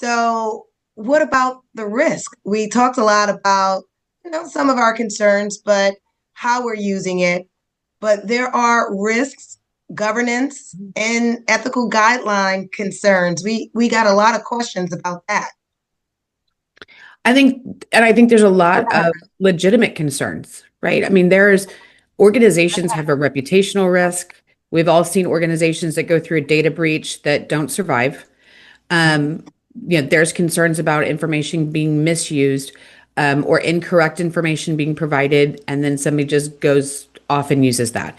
So, what about the risk? We talked a lot about, some of our concerns, but how we're using it. But there are risks, governance, and ethical guideline concerns. We got a lot of questions about that. I think there's a lot of legitimate concerns, right? I mean, there's organizations have a reputational risk. We've all seen organizations that go through a data breach that don't survive. Um, there's concerns about information being misused, or incorrect information being provided, and then somebody just goes off and uses that.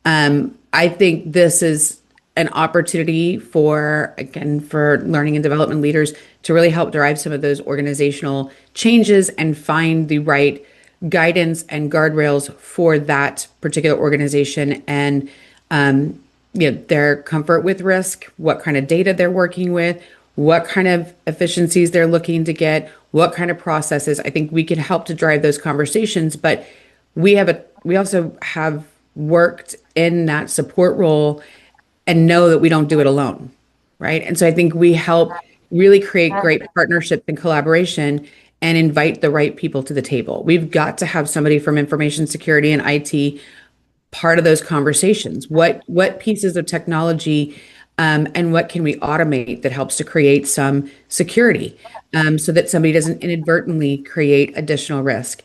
I think this is an opportunity for learning and development leaders to really help drive some of those organizational changes and find the right guidance and guardrails for that particular organization and their comfort with risk, what kind of data they're working with, what kind of efficiencies they're looking to get, what kind of processes. I think we can help to drive those conversations, but we also have worked in that support role and know that we don't do it alone, right? And so I think we help really create great partnerships and collaboration and invite the right people to the table. We've got to have somebody from information security and IT part of those conversations. What pieces of technology and what can we automate that helps to create some security so that somebody doesn't inadvertently create additional risk.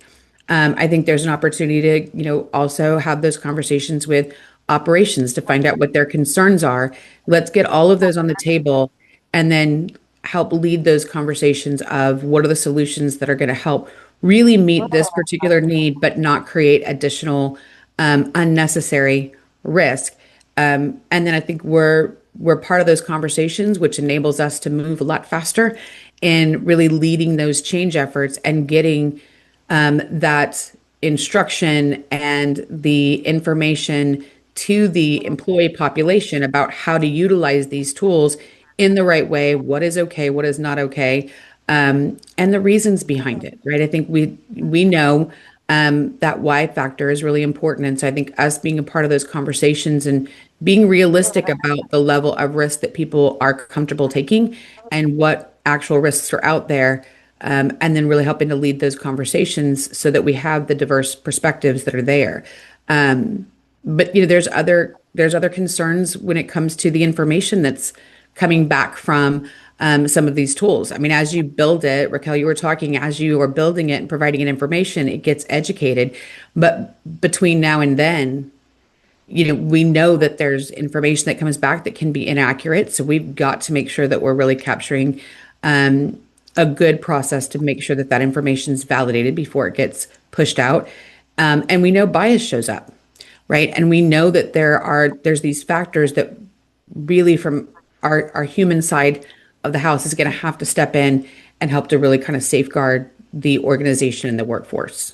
I think there's an opportunity to, also have those conversations with operations to find out what their concerns are. Let's get all of those on the table and then help lead those conversations of what are the solutions that are going to help really meet this particular need, but not create additional unnecessary risk. And then I think we're part of those conversations, which enables us to move a lot faster in really leading those change efforts and getting that instruction and the information to the employee population about how to utilize these tools in the right way, what is okay, what is not okay, and the reasons behind it, right? I think we know that why factor is really important. And so I think us being a part of those conversations and being realistic about the level of risk that people are comfortable taking and what actual risks are out there, and then really helping to lead those conversations so that we have the diverse perspectives that are there. But there's other concerns when it comes to the information that's coming back from some of these tools. I mean, as you build it, Raquel, you were talking, as you are building it and providing it information, it gets educated. But between now and then, we know that there's information that comes back that can be inaccurate. So we've got to make sure that we're really capturing a good process to make sure that that information is validated before it gets pushed out. And we know bias shows up, right? And we know that there's these factors that really from our human side of the house is going to have to step in and help to really kind of safeguard the organization and the workforce.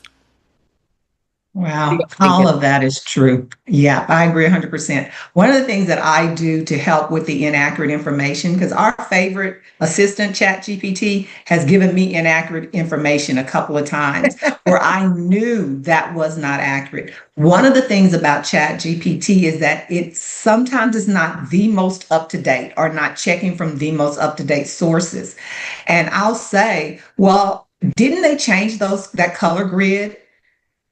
Wow, I think all of that is true. Yeah, I agree 100%. One of the things that I do to help with the inaccurate information, because our favorite assistant, ChatGPT, has given me inaccurate information a couple of times where I knew that was not accurate. One of the things about ChatGPT is that it sometimes is not the most up to date or not checking from the most up to date sources. And I'll say, well, didn't they change that color grid?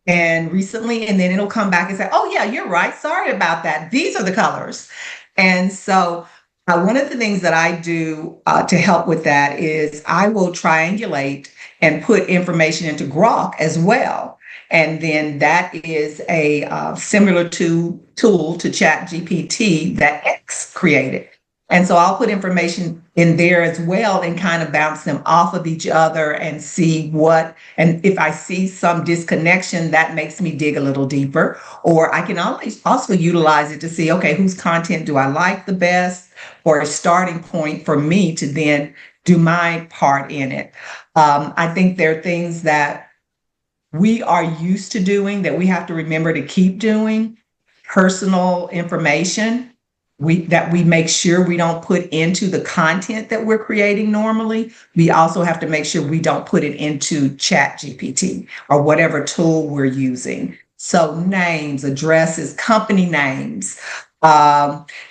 And recently, and then it'll come back and say, oh, yeah, you're right. Sorry about that. These are the colors. And so, one of the things that I do to help with that is I will triangulate and put information into Grok as well. And then that is a similar tool to ChatGPT that X created. And so I'll put information in there as well and kind of bounce them off of each other and see and if I see some disconnection, that makes me dig a little deeper. Or I can always also utilize it to see, okay, whose content do I like the best, or a starting point for me to then do my part in it. I think there are things that we are used to doing that we have to remember to keep doing. Personal information that we make sure we don't put into the content that we're creating normally. We also have to make sure we don't put it into Chat GPT or whatever tool we're using. So names, addresses, company names,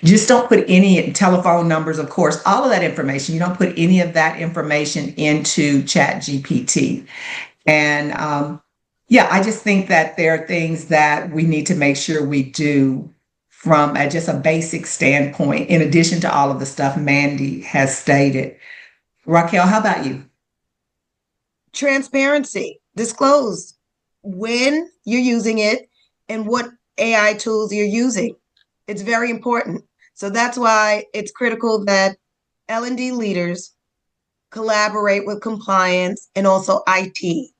Just don't put any telephone numbers, of course, all of that information. You don't put any of that information into Chat GPT. And yeah, I just think that there are things that we need to make sure we do from just a basic standpoint, in addition to all of the stuff Mandy has stated. Raquel, how about you? Transparency, disclose when you're using it and what AI tools you're using. It's very important. So that's why it's critical that L&D leaders collaborate with compliance and also IT.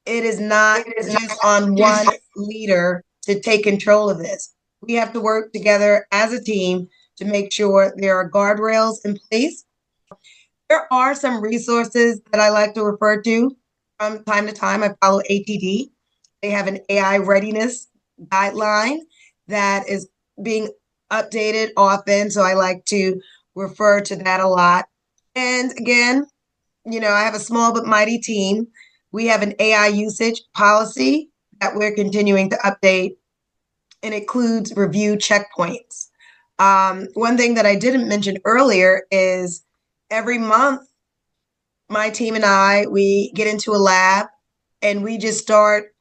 It is not just on one leader to take control of this. We have to work together as a team to make sure there are guardrails in place. There are some resources that I like to refer to from time to time. I follow ATD. They have an AI readiness guideline that is being updated often. So I like to refer to that a lot. And again, I have a small but mighty team. We have an AI usage policy that we're continuing to update and includes review checkpoints. One thing that I didn't mention earlier is every month, my team and we get into a lab and we just start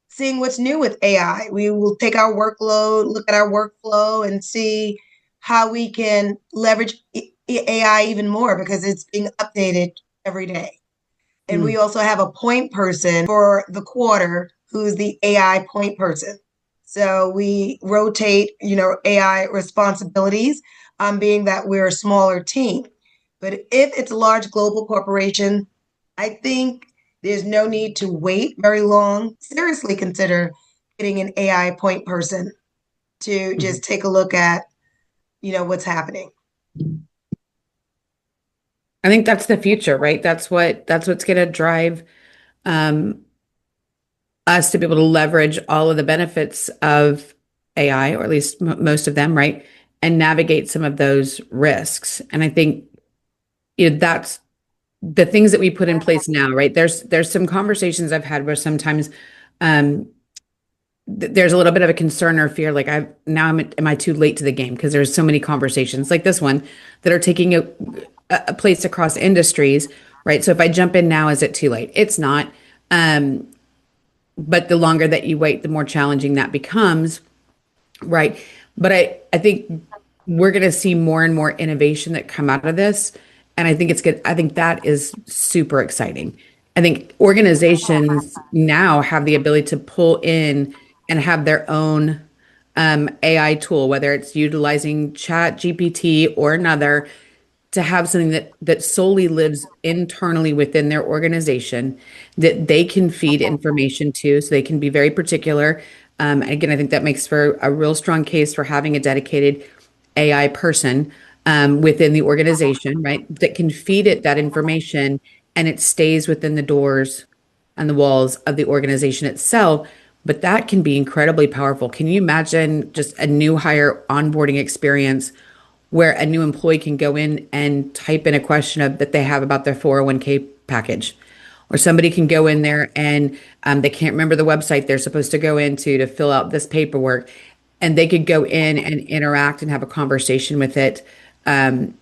seeing what's new with AI. We will take our workload, look at our workflow, and see how we can leverage AI even more because it's being updated every day. And we also have a point person for the quarter who's the AI point person. So we rotate, AI responsibilities, being that we're a smaller team. But if it's a large global corporation, I think there's no need to wait very long. Seriously consider getting an AI point person to just take a look at, what's happening. I think that's the future, right? That's what's going to drive us to be able to leverage all of the benefits of AI, or at least most of them, right? And navigate some of those risks. And I think that's the things that we put in place now, right? There's some conversations I've had where sometimes there's a little bit of a concern or fear, like am I too late to the game? Because there's so many conversations like this one that are taking a place across industries, right? So if I jump in now, is it too late? It's not. But the longer that you wait, the more challenging that becomes, right? But I think we're going to see more and more innovation that come out of this. And I think it's good. I think that is super exciting. I think organizations now have the ability to pull in and have their own AI tool, whether it's utilizing Chat GPT or another, to have something that solely lives internally within their organization that they can feed information to, so they can be very particular. Again, I think that makes for a real strong case for having a dedicated AI person within the organization, right? That can feed it that information and it stays within the doors and the walls of the organization itself. But that can be incredibly powerful. Can you imagine just a new hire onboarding experience where a new employee can go in and type in a question that they have about their 401k package? Or somebody can go in there and they can't remember the website they're supposed to go into to fill out this paperwork. And they could go in and interact and have a conversation with it and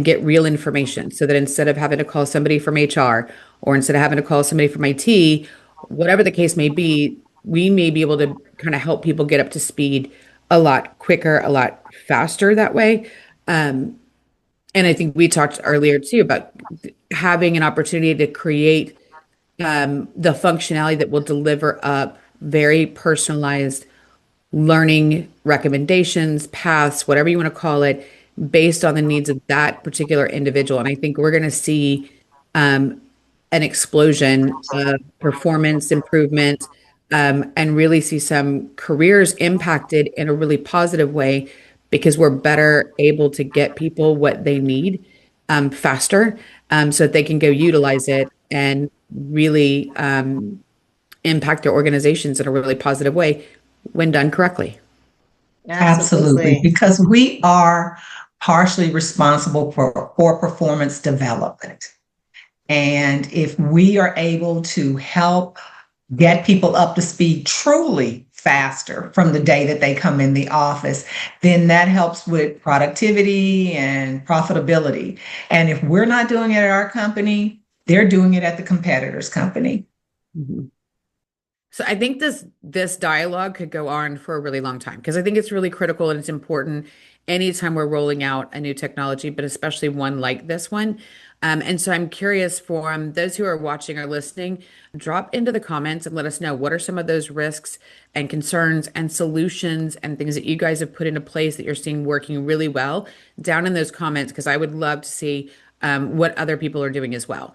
get real information. So that instead of having to call somebody from HR or instead of having to call somebody from IT, whatever the case may be, we may be able to kind of help people get up to speed a lot quicker, a lot faster that way. And I think we talked earlier too about having an opportunity to create the functionality that will deliver up very personalized learning recommendations, paths, whatever you want to call it, based on the needs of that particular individual. And I think we're going to see an explosion of performance improvement and really see some careers impacted in a really positive way because we're better able to get people what they need faster so that they can go utilize it and really impact their organizations in a really positive way when done correctly. Absolutely, because we are partially responsible for performance development. And if we are able to help get people up to speed truly faster from the day that they come in the office, then that helps with productivity and profitability. And if we're not doing it at our company, they're doing it at the competitor's company. Mhm. So I think this dialogue could go on for a really long time because I think it's really critical and it's important anytime we're rolling out a new technology, but especially one like this one. And so I'm curious for those who are watching or listening, drop into the comments and let us know what are some of those risks and concerns and solutions and things that you guys have put into place that you're seeing working really well down in those comments because I would love to see what other people are doing as well.